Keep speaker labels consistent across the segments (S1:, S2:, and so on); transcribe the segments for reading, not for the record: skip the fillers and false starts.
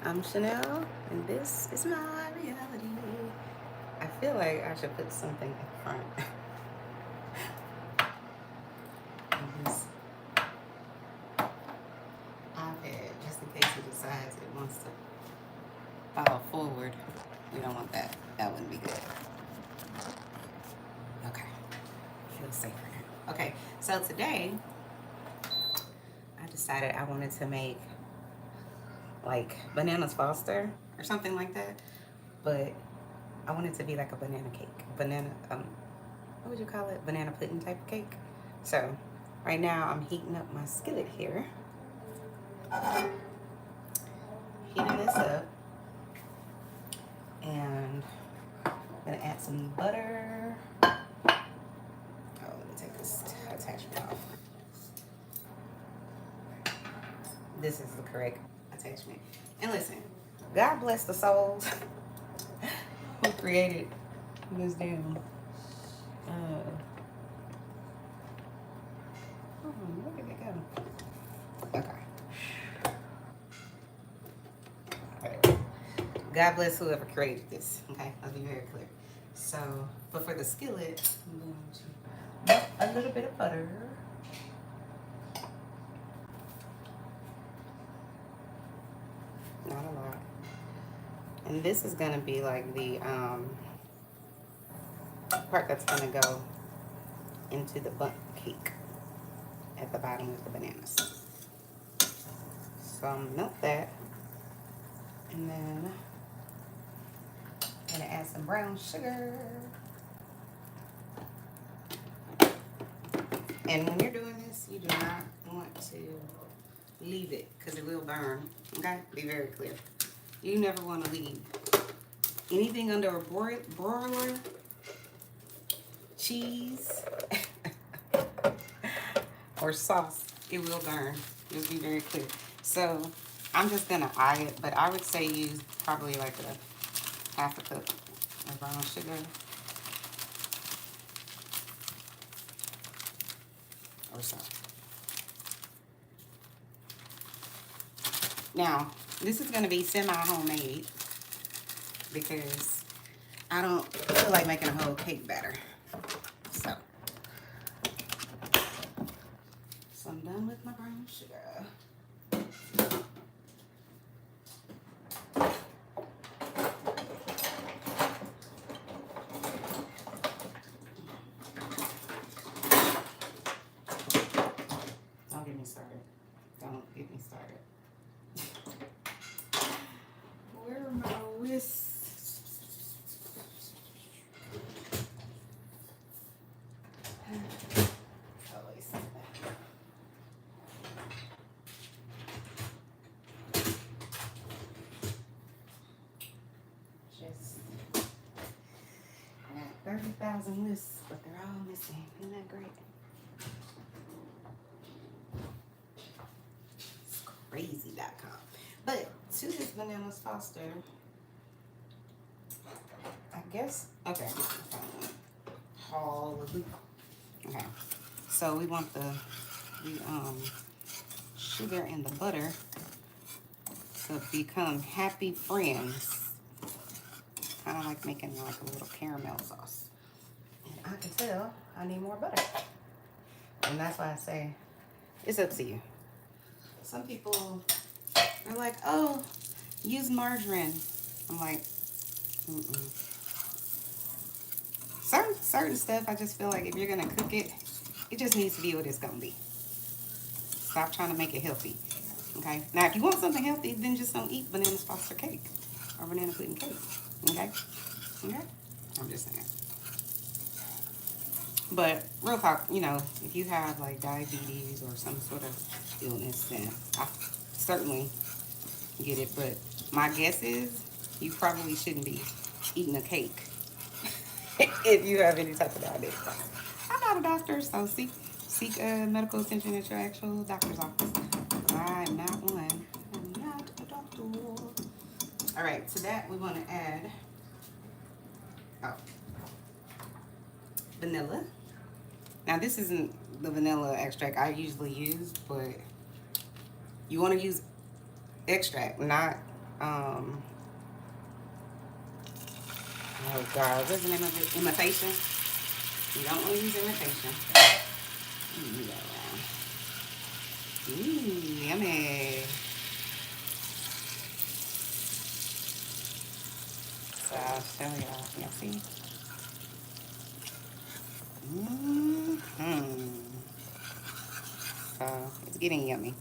S1: I'm Chanel, and this is my reality. I feel like I should put something in front of this iPad just in case it decides it wants to fall forward. We don't want that. That wouldn't be good. Okay, feels safer now. Okay, so today I decided I wanted to make like bananas Foster or something like that, but I want it to be like a banana cake, what would you call it? Banana pudding type of cake. So right now I'm heating up my skillet here. Heating this up, and I'm gonna add some butter. Oh, let me take this attachment off. This is the correct attachment. And listen, God bless the souls who created this damn. Where did it go? Okay. Right. God bless whoever created this. Okay, I'll be very clear. So, but for the skillet, I'm going to melt a little bit of butter. Not a lot. And this is gonna be like the part that's gonna go into the bundt cake at the bottom with the bananas. So I'm gonna melt that, and then I'm gonna add some brown sugar. And when you're doing this, you do not want to leave it because it will burn. Okay, be very clear. You never want to leave anything under a broiler, cheese, or sauce. It will burn. Just be very clear. So I'm just gonna eye it, but I would say use probably like a half a cup of brown sugar or so. Now this is gonna be semi-homemade because I don't feel like making a whole cake batter. So I'm done with my brown sugar. Don't get me started. Don't get me started. Where are my whisks? Just got 30,000 lists, but they're all missing. Isn't that great? It's crazy.com. But to this bananas Foster, I guess, okay. Hallelujah. Okay. So we want the sugar and the butter to become happy friends. Kind of like making like a little caramel sauce. And I can tell I need more butter. And that's why I say it's up to you. Some people are like, oh, use margarine. I'm like, mm-mm. Certain stuff, I just feel like if you're gonna cook it, it just needs to be what it's gonna be. Stop trying to make it healthy. Okay. Now, if you want something healthy, then just don't eat bananas Foster cake or banana pudding cake. Okay. Okay. I'm just saying. But real talk, you know, if you have like diabetes or some sort of illness, then I certainly get it. But my guess is you probably shouldn't be eating a cake if you have any type of diabetes. I'm not a doctor, so seek medical attention at your actual doctor's office. I'm not one. I'm not a doctor. All right, to that we want to add vanilla. Now this isn't the vanilla extract I usually use, but you want to use extract, not Um, oh God, what's the name of it? Imitation. You don't want to use imitation. Yummy. So I'll show y'all. Y'all see? Mm-hmm. So it's getting yummy.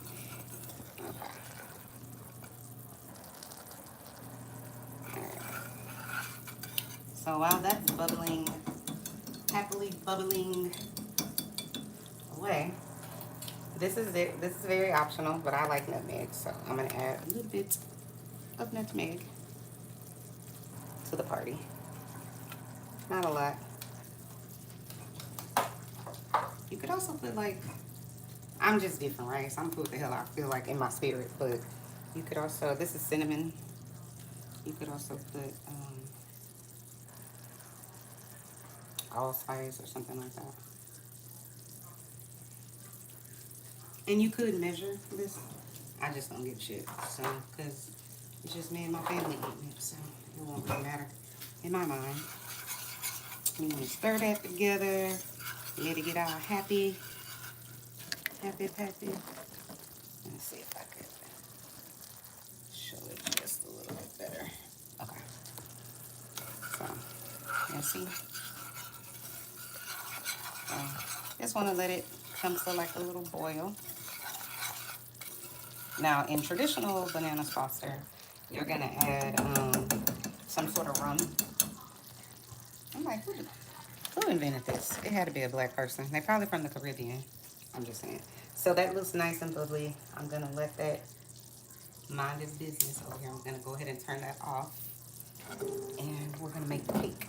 S1: Okay. So while that's bubbling, happily bubbling away, this is it. This is very optional, but I like nutmeg, so I'm gonna add a little bit of nutmeg to the party. Not a lot. You could also put like, I'm just different, right? So I'm gonna put what the hell I feel like in my spirit, but you could also, this is cinnamon. You could also put allspice or something like that. And you could measure this. I just don't give a shit, so, because it's just me and my family eating it, so it won't really matter in my mind. You want to stir that together, let it get all happy. Let's see if I could show it just a little bit better. Okay. So, you see? So, just want to let it come to like a little boil. Now, in traditional banana saucer, you're going to add some sort of rum. I'm like, who invented this? It had to be a black person. They're probably from the Caribbean. I'm just saying. So that looks nice and bubbly. I'm going to let that mind its business over here. I'm going to go ahead and turn that off. And we're going to make the cake.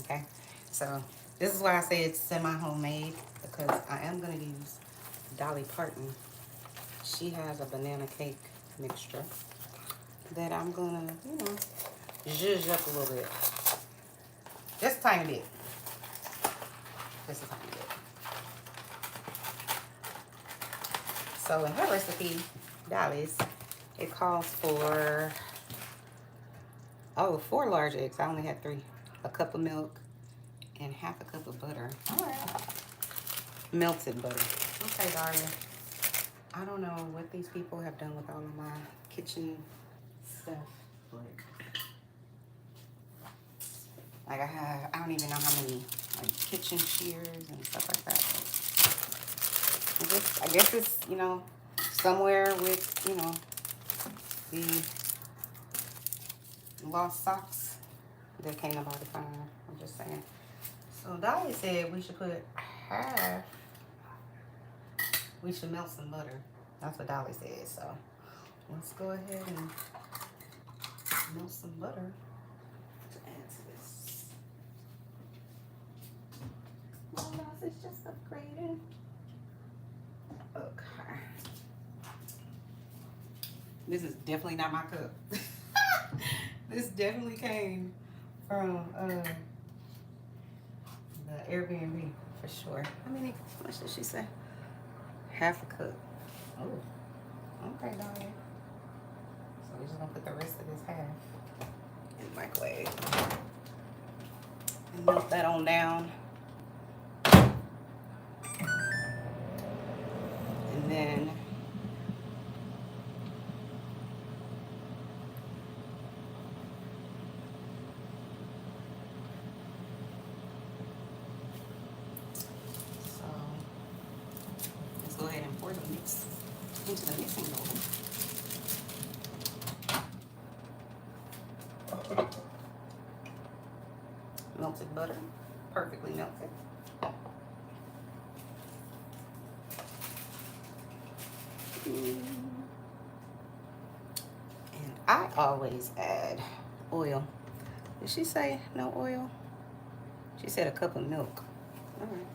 S1: Okay? So this is why I say it's semi-homemade, because I am going to use Dolly Parton. She has a banana cake mixture that I'm going to, you know, zhuzh up a little bit. Just a tiny bit. Just a tiny bit. So in her recipe, Dolly's, it calls for, 4 large eggs. I only had 3. A cup of milk and half a cup of butter. All right. Melted butter. Okay, darling. I don't know what these people have done with all of my kitchen stuff, but like I don't even know how many like kitchen shears and stuff like that. I guess it's, you know, somewhere with, you know, the lost socks that can't nobody find. I'm just saying. So Dolly said we should put half. We should melt some butter. That's what Dolly said. So let's go ahead and melt some butter to add to this. My mouse is just upgrading. Okay. This is definitely not my cup. This definitely came from the Airbnb for sure. How much did she say? Half a cup. Oh, okay, darling. So we're just gonna put the rest of this half in the microwave and melt that on down. And then let's go ahead and pour the mix into the mixing bowl. Melted butter, perfectly melted. And I always add oil. Did she say no oil? She said a cup of milk. All right.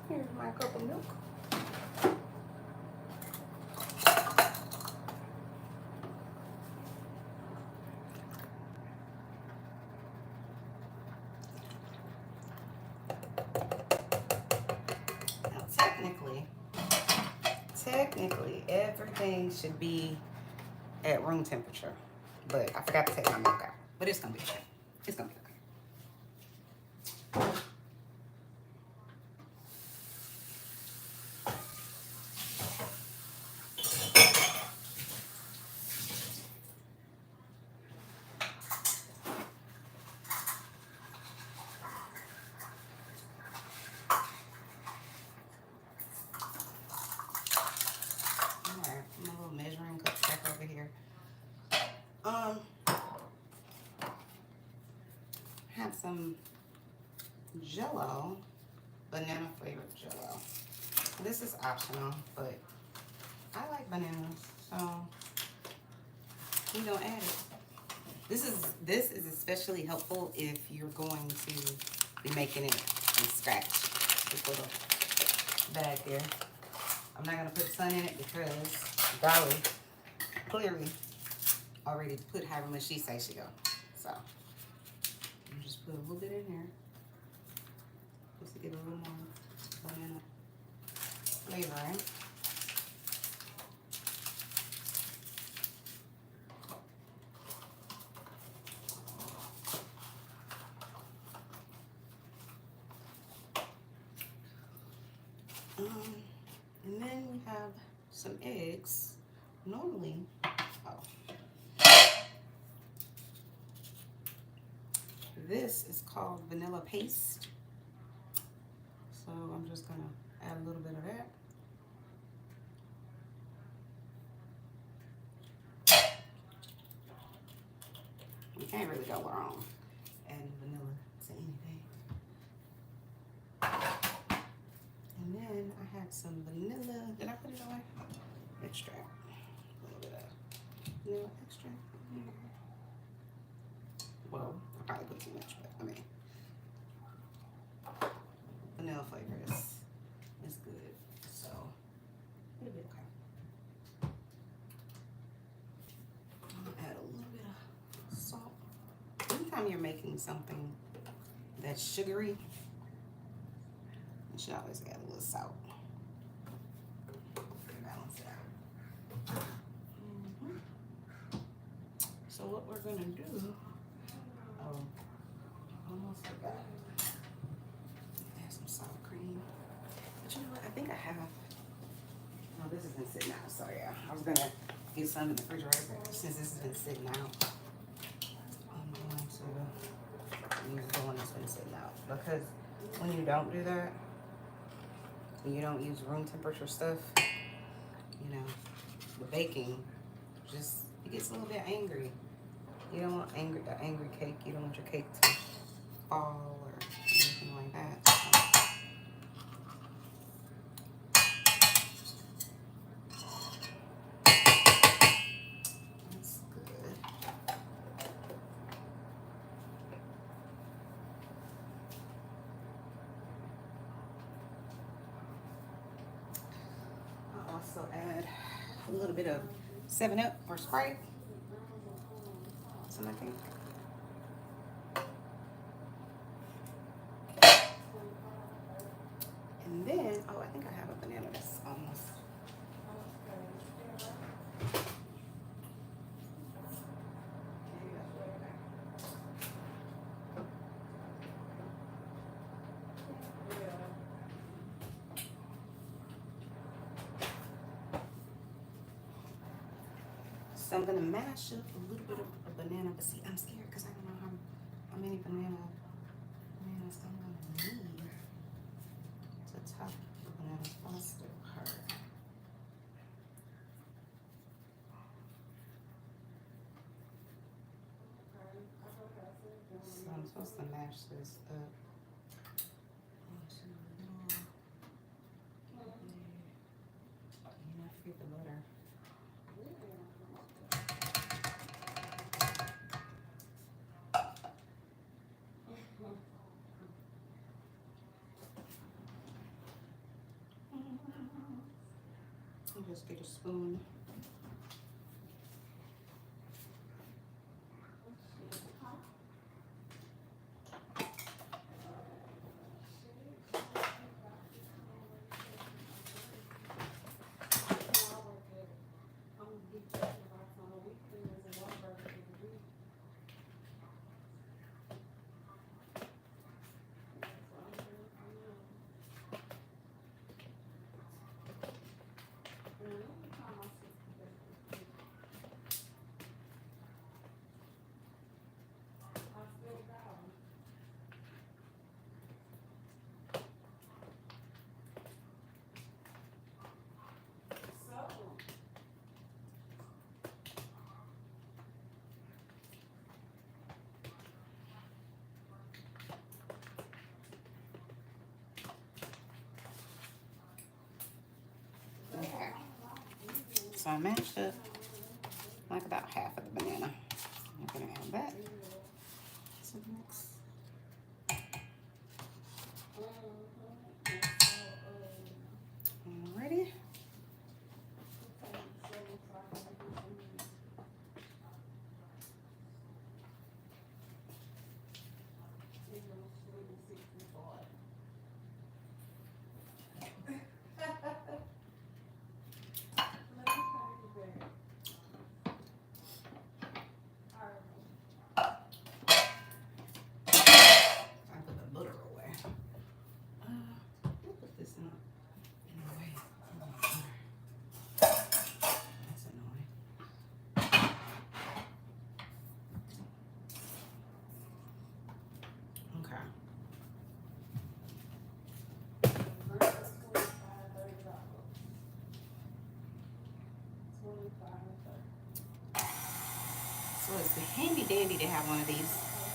S1: Here's my cup of milk. technically everything should be at room temperature, but I forgot to take my milk out. But it's gonna be okay. It's gonna be okay. Alright, my little measuring cup back over here. Have some Jell-O, banana flavored Jell-O. This is optional, but I like bananas, so we gonna add it. This is especially helpful if you're going to be making it from scratch. This little bag here. I'm not gonna put a ton in it because Dolly clearly already put however much she says she go. So I'm just put a little bit in here just to get a little more banana flavoring. And then we have some eggs. Normally, this is called vanilla paste. So I'm just gonna add a little bit of that. You can't really go wrong adding vanilla to anything. And then I had some vanilla. Did I put it away? Extract. A little bit of vanilla extract. Well, I probably put too much, but I mean, vanilla flavor is good. So it'll be okay. I'm gonna add a little bit of salt. Anytime you're making something that's sugary, you should always add a little salt. Balance it out. So what we're gonna do, almost forgot. Add some sour cream. But you know what, I think I have, no, this has been sitting out, so yeah. I was gonna get some in the refrigerator, but since this has been sitting out, I'm going to use the one that's been sitting out. Because when you don't do that, when you don't use room temperature stuff, you know, the baking just, it gets a little bit angry. You don't want an angry cake. You don't want your cake to fall or anything like that. That's good. I'll also add a little bit of 7-Up or Sprite. Some, I think. And then, oh, I think I have a banana that's almost. So I'm gonna mash up a little bit of a banana, but see, I'm scared because I don't know how many bananas I'm gonna need to top the banana foster part. So I'm supposed to mash this up into a little, you know, forget the butter. Just get a spoon. So I mashed up like about half of the banana. I'm gonna add that to the mix. Alrighty. I put the butter away. We'll put this in the way. That's annoying. Okay. So it's handy dandy to have one of these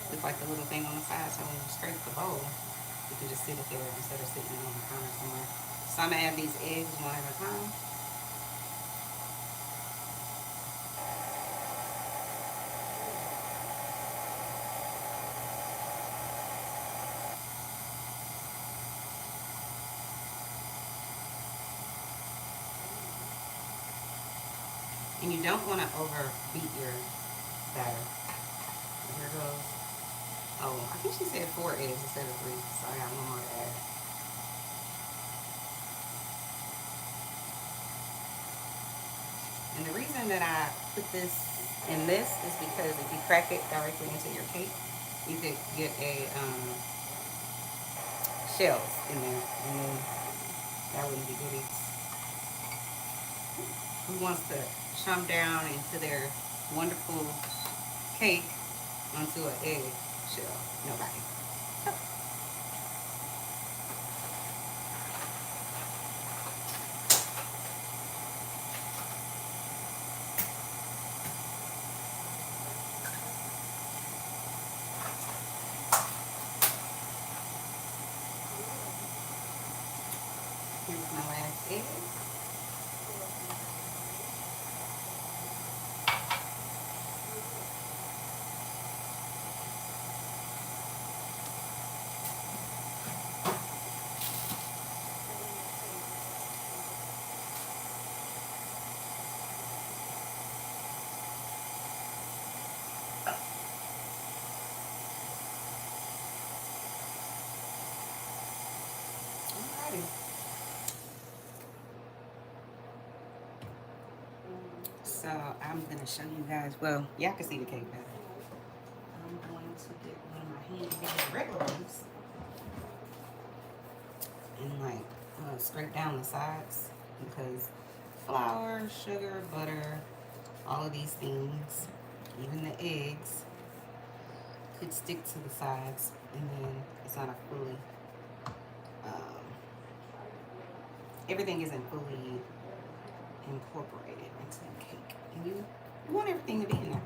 S1: with like the little thing on the side, so when you scrape the bowl, you can just sit it there instead of sitting it on the counter somewhere. So I'm gonna add these eggs one at a time. And you don't want to overbeat your batter. Here goes. Oh, I think she said 4 eggs instead of 3, so I got one more to add. And the reason that I put this in this is because if you crack it directly into your cake, you could get a shells in there, and then that wouldn't be good. Who wants to chomp down into their wonderful cake onto an egg shell? Nobody. Here's my last egg. Alrighty. So I'm gonna show you guys. Well, y'all can see the cake better. I'm going to get one of my handy regular ones and like scrape down the sides because flour, sugar, butter, all of these things, even the eggs, could stick to the sides, and then it's not a fully. Everything isn't fully incorporated into the cake, and you want everything to be in there.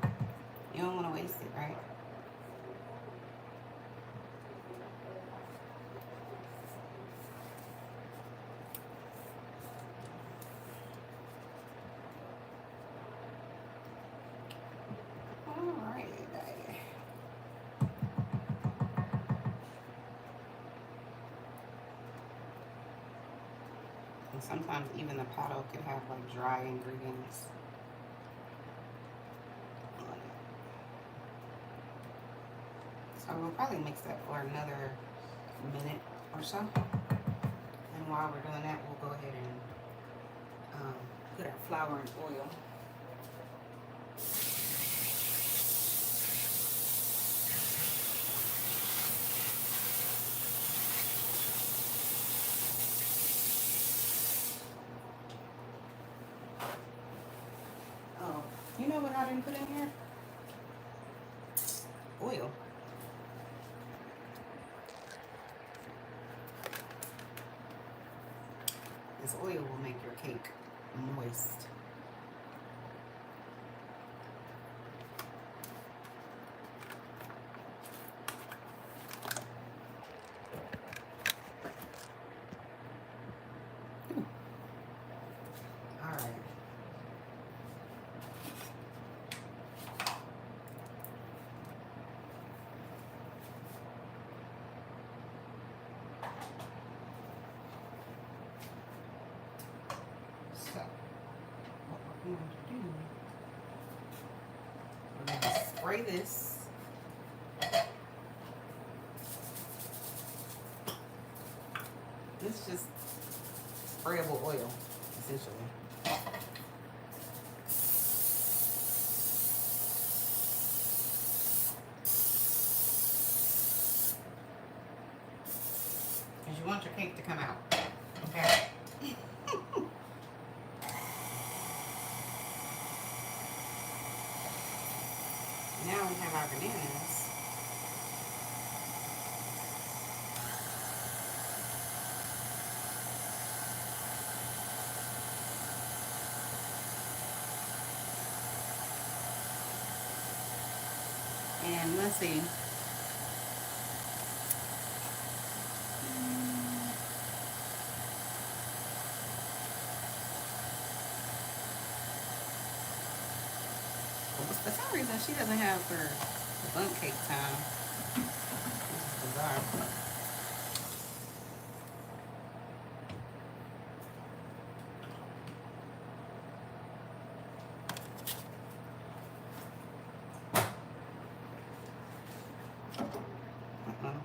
S1: You don't want to waste it, right? Alrighty, baby. And sometimes even the potto could have like dry ingredients on it. So we'll probably mix that for another minute or so. And while we're doing that, we'll go ahead and put our flour and oil. Oh, you know what I didn't put in here? Oil. This oil will make your cake moist. All right. spray this. This is just sprayable oil, essentially. Because you want your cake to come out, okay? Now we have our bananas. And let's see. For some reason, she doesn't have her bundt cake time. This is bizarre.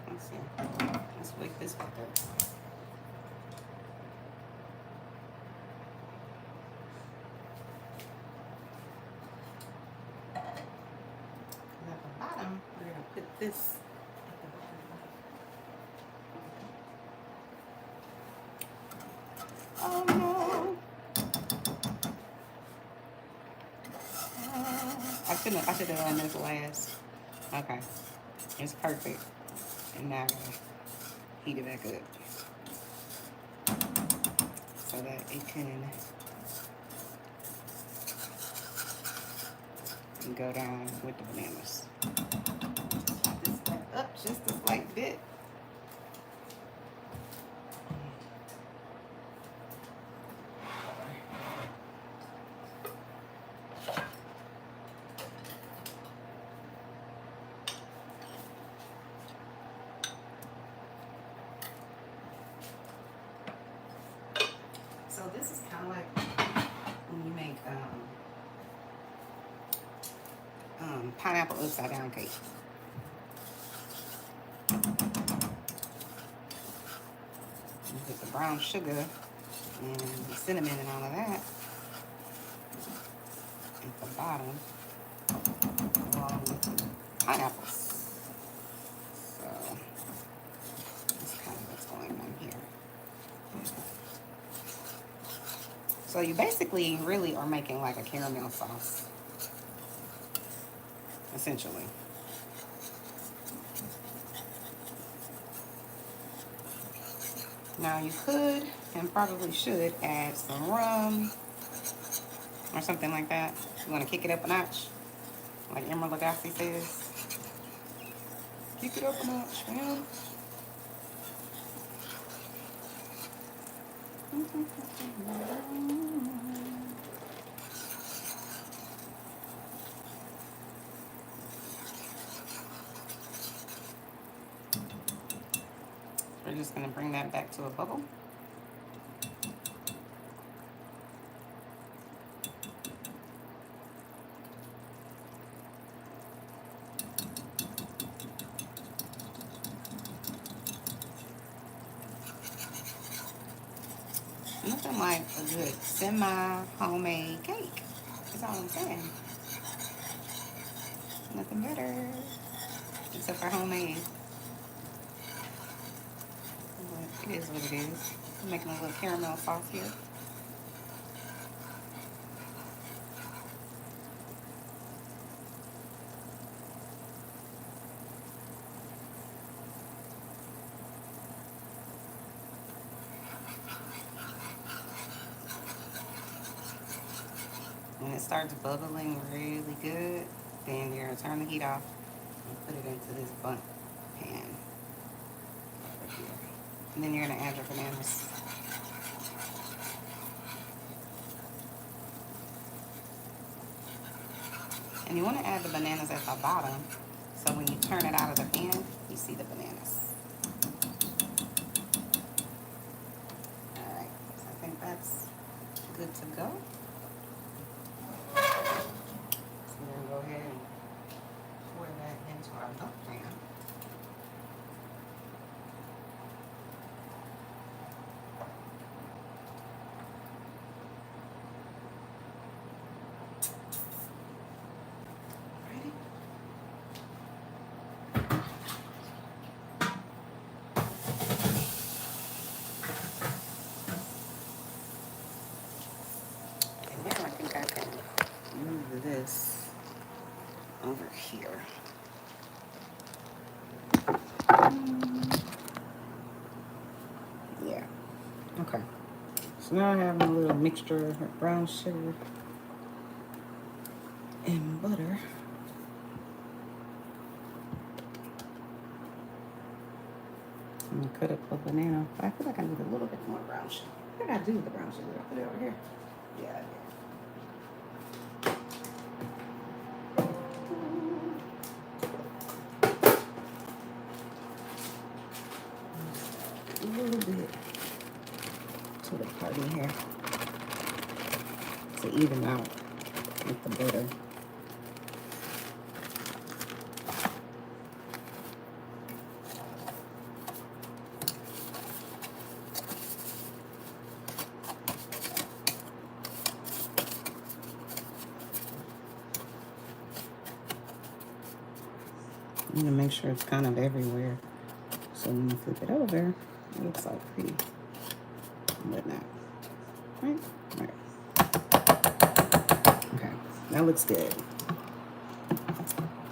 S1: Let's see. Let's wake this back up. At the bottom, we're gonna put this at the bottom. Oh no! I should have done this last. Okay, it's perfect. And now I'm gonna heat it back up so that it can go down with the bananas. This back up just a slight bit. So this is kind of like when you make pineapple upside down cake. You put the brown sugar and the cinnamon and all of that at the bottom along with the pineapples. So that's kind of what's going on here. So you basically really are making like a caramel sauce, essentially. Now you could and probably should add some rum or something like that. You want to kick it up a notch, like Emeril Lagasse says. Kick it up a notch, man. We're just going to bring that back to a bubble. Nothing like a good semi-homemade cake. That's all I'm saying. Nothing better. Except for homemade. But it is what it is. I'm making a little caramel sauce here. When it starts bubbling really good, then you're going to turn the heat off and put it into this bundt pan over here. And then you're going to add your bananas. And you want to add the bananas at the bottom, so when you turn it out of the pan, you see the bananas. Alright, so I think that's good to go. So we're going to go ahead and here. Yeah. Okay. So now I have a little mixture of brown sugar and butter. I'm gonna cut up a banana. I feel like I need a little bit more brown sugar. What did I do with the brown sugar? I put it over here. Yeah, I did. A little bit to the party here to even out with the butter. I'm gonna make sure it's kind of everywhere. So when you flip it over, it looks all pretty and whatnot. Right? Right. Okay, that looks good.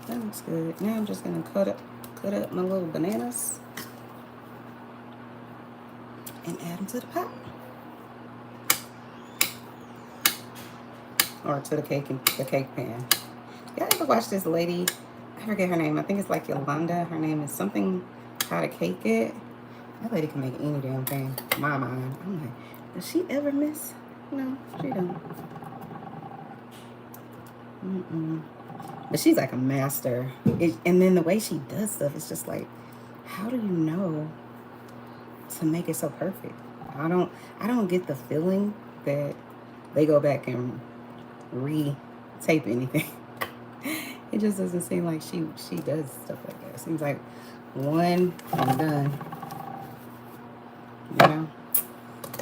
S1: That looks good. Now I'm just gonna cut up my little bananas and add them to the pot. Or to the cake pan. Y'all ever watch this lady? I forget her name. I think it's like Yolanda. Her name is something how to cake it. That lady can make any damn thing. My mind. I'm like, does she ever miss? No, she don't. But she's like a master. And then the way she does stuff, it's just like, how do you know to make it so perfect? I don't get the feeling that they go back and re-tape anything. It just doesn't seem like she does stuff like that. It seems like one and done. You know?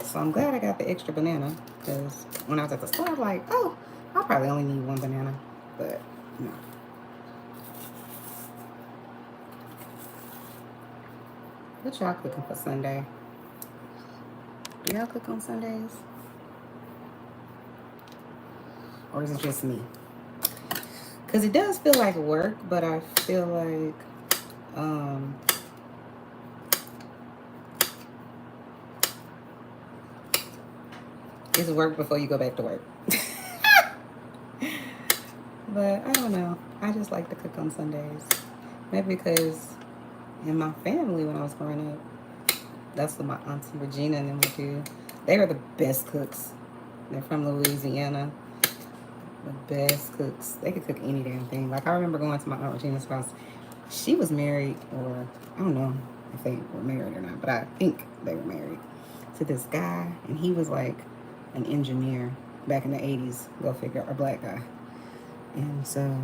S1: So I'm glad I got the extra banana, because when I was at the store, I was like, oh, I'll probably only need one banana. But no. What y'all cooking for Sunday? Do y'all cook on Sundays? Or is it just me? Because it does feel like work, but I feel like it's work before you go back to work. But I don't know. I just like to cook on Sundays. Maybe because in my family when I was growing up, that's what my Auntie Regina and them would do. They are the best cooks. They're from Louisiana. The best cooks. They could cook any damn thing. Like, I remember going to my Aunt Regina's house. She was married, or I don't know if they were married or not, but I think they were married to this guy, and he was like an engineer back in the 80s, go figure, a black guy. And so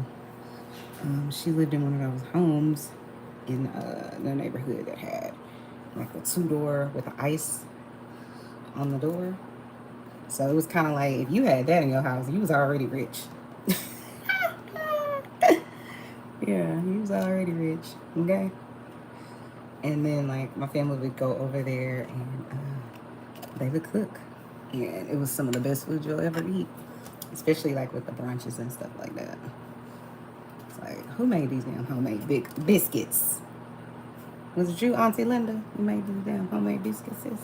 S1: she lived in one of those homes in the neighborhood that had like a 2-door with the ice on the door. So it was kind of like, if you had that in your house, you was already rich. Yeah, he was already rich. Okay. And then like my family would go over there and they would cook. And it was some of the best food you'll ever eat. Especially like with the brunches and stuff like that. It's like, who made these damn homemade big biscuits? Was it you, Auntie Linda? You made these damn homemade biscuits, sis?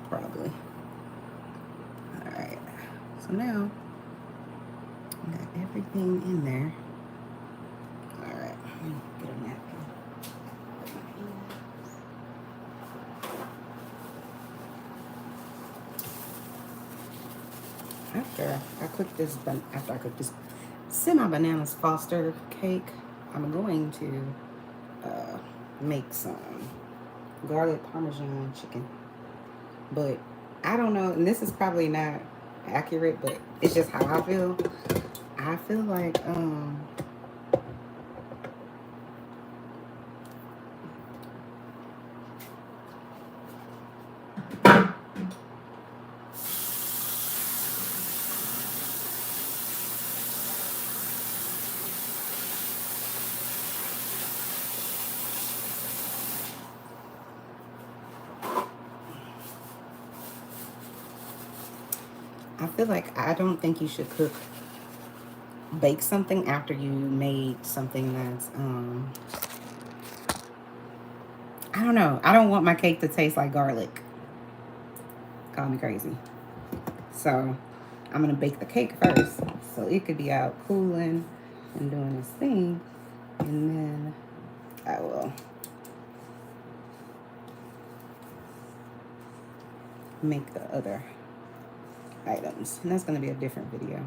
S1: Probably. Alright. So now, I got everything in there. Alright. Let me get a napkin. After I cook this semi-bananas Foster cake, I'm going to make some garlic parmesan chicken. But I don't know, and this is probably not accurate, but it's just how I feel. I feel like I don't think you should cook bake something after you made something that's, I don't know. I don't want my cake to taste like garlic. Call me crazy. So I'm going to bake the cake first so it could be out cooling and doing its thing. And then I will make the other items. And that's going to be a different video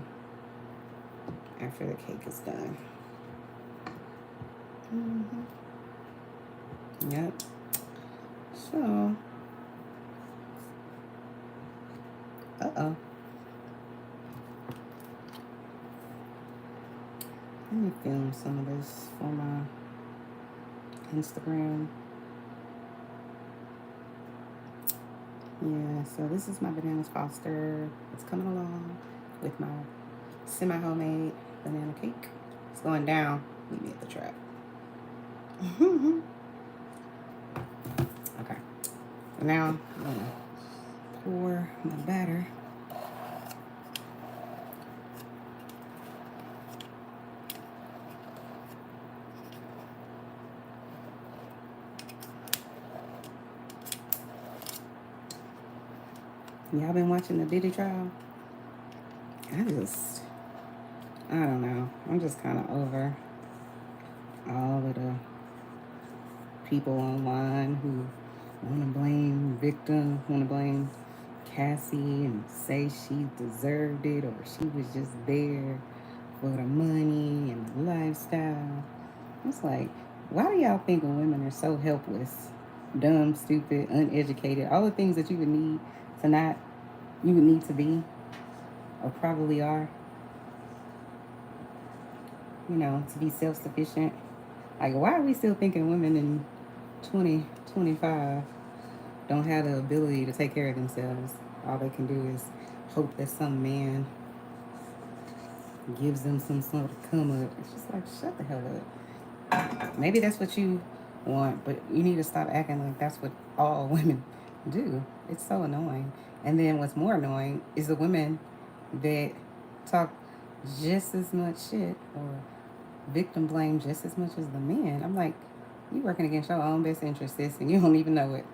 S1: after the cake is done. Yep. So, uh-oh. Let me film some of this for my Instagram. Yeah, so this is my Bananas Foster. It's coming along with my semi-homemade banana cake. It's going down. Meet me at the trap. Okay. So now I'm going to pour my batter. Y'all been watching the Diddy trial? I don't know. I'm just kind of over all of the people online who want to blame victim, want to blame Cassie and say she deserved it or she was just there for the money and the lifestyle. It's like, why do y'all think women are so helpless, dumb, stupid, uneducated, all the things that you would need to be or probably are, to be self-sufficient? Like, why are we still thinking women in 2025 don't have the ability to take care of themselves? All they can do is hope that some man gives them some sort of come up. It's just like, shut the hell up. Maybe that's what you want, but you need to stop acting like that's what all women do. It's so annoying. And then what's more annoying is the women that talk just as much shit or victim blame just as much as the men. I'm like, you working against your own best interest, sis, and you don't even know it.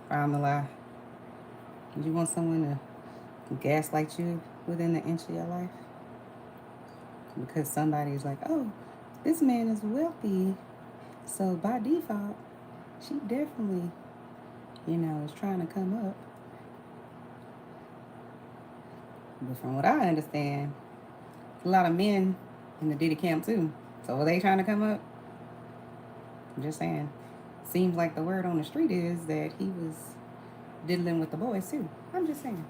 S1: I'm a lie. You want someone to gaslight you within the inch of your life? Because somebody's like, oh, this man is wealthy, so by default, she definitely, is trying to come up. But from what I understand, a lot of men in the Diddy camp too. So are they trying to come up? I'm just saying. Seems like the word on the street is that he was diddling with the boys too. I'm just saying.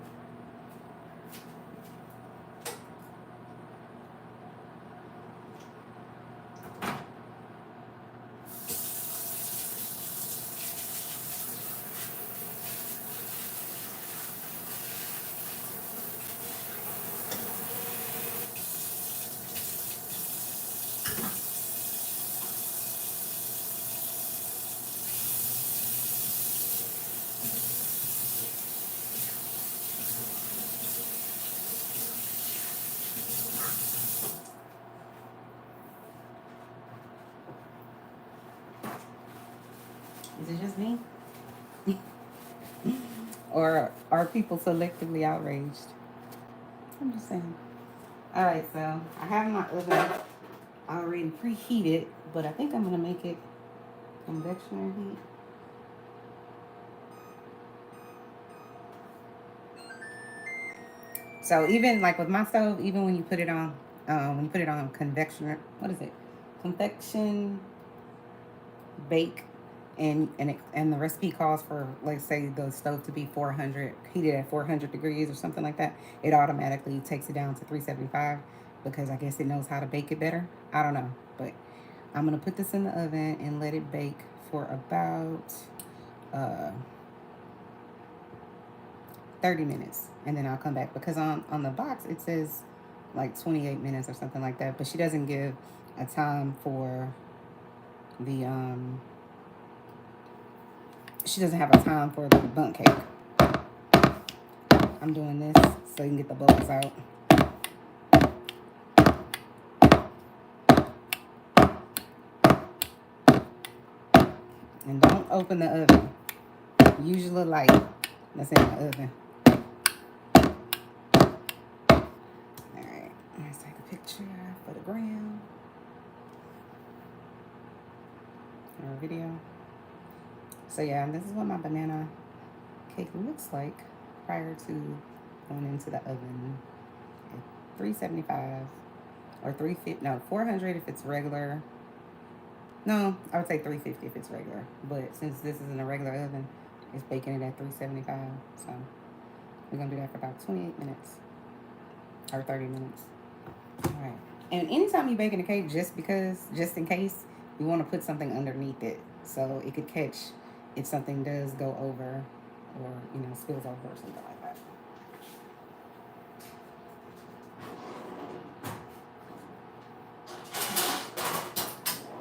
S1: Is it just me? Or are people selectively outraged? I'm just saying. Alright, so I have my oven already preheated, but I think I'm going to make it convection heat. So even like with my stove, even when you put it on, convection, what is it? Convection bake, and the recipe calls for, like, say the stove to be 400, heated at 400 degrees or something like that. It automatically takes it down to 375 because I guess it knows how to bake it better. I don't know, but I'm gonna put this in the oven and let it bake for about 30 minutes, and then I'll come back because on the box it says like 28 minutes or something like that, but she doesn't give a time for the she doesn't have a time for the bundt cake. I'm doing this so you can get the bubbles out. And don't open the oven. Use your little light that's in the oven. Alright, let's take a picture for the gram. Or a video. So yeah, this is what my banana cake looks like prior to going into the oven at 375 or 350. No, 400 if it's regular. No, I would say 350 if it's regular. But since this is in a regular oven, it's baking it at 375. So we're gonna do that for about 28 minutes or 30 minutes. All right. And anytime you're baking a cake, just in case, you want to put something underneath it so it could catch if something does go over or, spills over or something like that.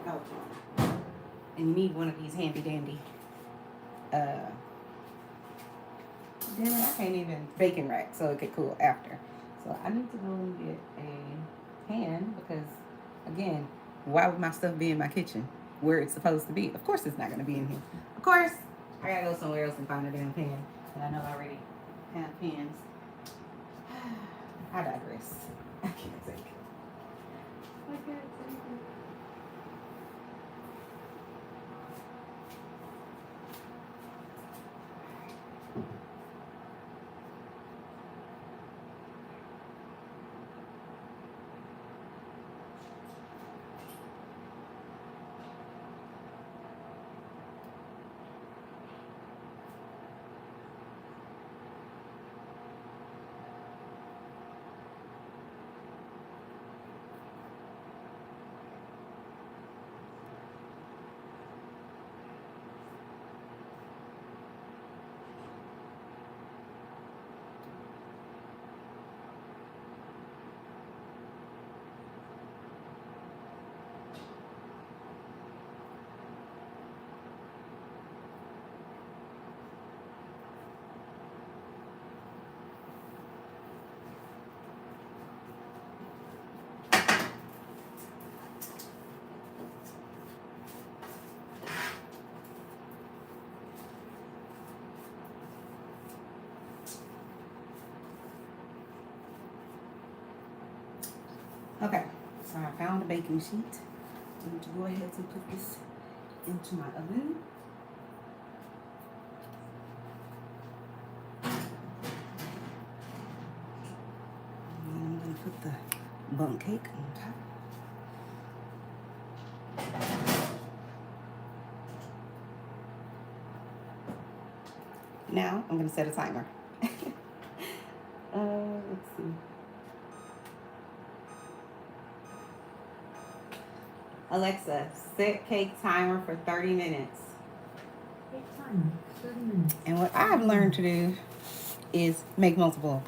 S1: Oh. And you need one of these handy dandy, damn it, I can't even baking rack so it could cool after. So I need to go and get a pan because, again, why would my stuff be in my kitchen where it's supposed to be? Of course it's not going to be in here. Of course, I got to go somewhere else and find a damn pan. And I know I already have pans. I digress. I can't take it. I can't take it. Okay, so I found a baking sheet. I'm going to go ahead and put this into my oven. And I'm going to put the bundt cake on top. Now I'm going to set a timer. Let's see. Alexa, set cake timer for 30 minutes. Cake timer, 30 minutes. And what I've learned to do is make multiple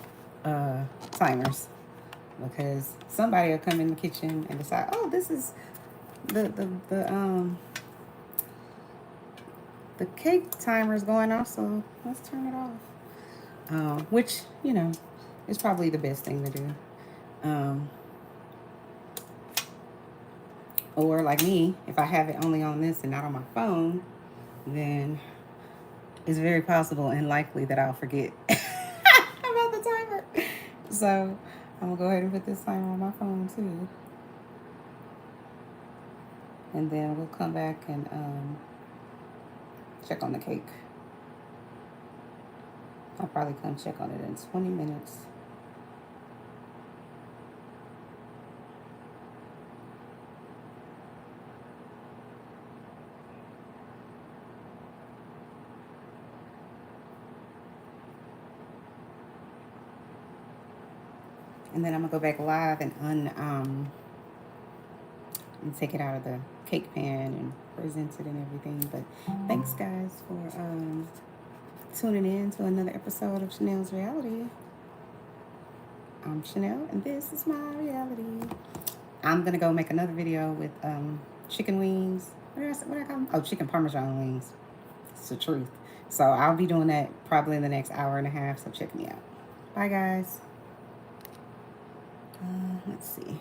S1: timers, because somebody will come in the kitchen and decide, oh, this is the cake timer is going off, so let's turn it off. Which, is probably the best thing to do. Or like me, if I have it only on this and not on my phone, then it's very possible and likely that I'll forget about the timer. So I'm gonna go ahead and put this timer on my phone too. And then we'll come back and check on the cake. I'll probably come check on it in 20 minutes. And then I'm gonna go back live and take it out of the cake pan and present it and everything. But thanks guys for tuning in to another episode of Chanel's Reality. I'm Chanel and this is my reality. I'm gonna go make another video with chicken wings. What did I call them? Oh, chicken Parmesan wings. It's the truth. So I'll be doing that probably in the next hour and a half. So check me out. Bye guys. Let's see.